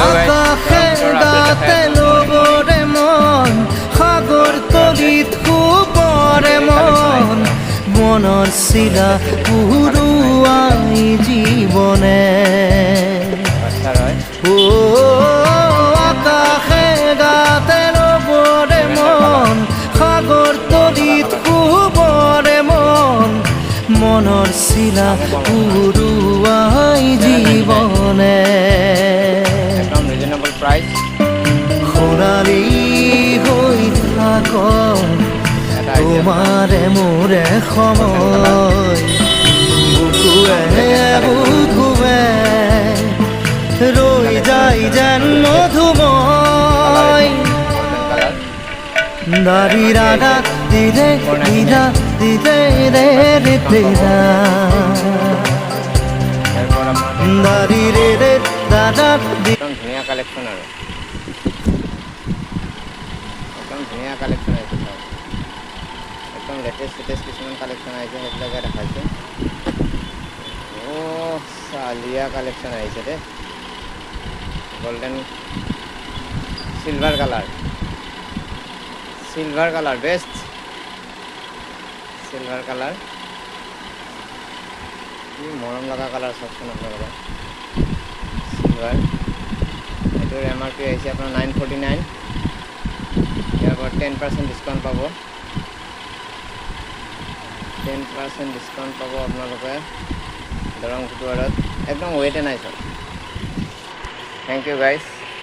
আকাশে গাতে লবৰে মন সাগৰ তলিত শুবৰে মন মনৰ চিলা উৰুৱাই জীৱনে ও আকাশে গাতে লবৰে মন সাগৰ তলিত শুবৰে মন মনৰ চিলা উৰুৱাই জীৱনে সোণালী হৈ থাক তোমাৰে মোৰে সময় বুকুৱে বুকুৱে ৰৈ যায় যেন মধুময় দাৰি ৰাধা দিলে দিলা দিলে ৰে ৰে দিলা দাৰি ৰে ৰে দাদা ধুনীয়া কালেকশ্যন আৰু একদম ধুনীয়া কালেকশ্যন আহিছে একদম লেটেষ্ট কিছুমান কালেকশ্যন আহিছে সেইবিলাকে দেখাইছে চালিয়া কালেকশ্যন আহিছে দেই golden silver colour best silver colour মৰম লগা কালাৰ চাওকচোন আপোনালোকে সিলভাৰ এইটোৰ MRP আহিছে আপোনাৰ 949 ইয়াৰ পৰা 10% ডিছকাউণ্ট পাব 10% ডিছকাউণ্ট পাব আপোনালোকে দৰং ফুটৱাৰত একদম wet and nice thank you guys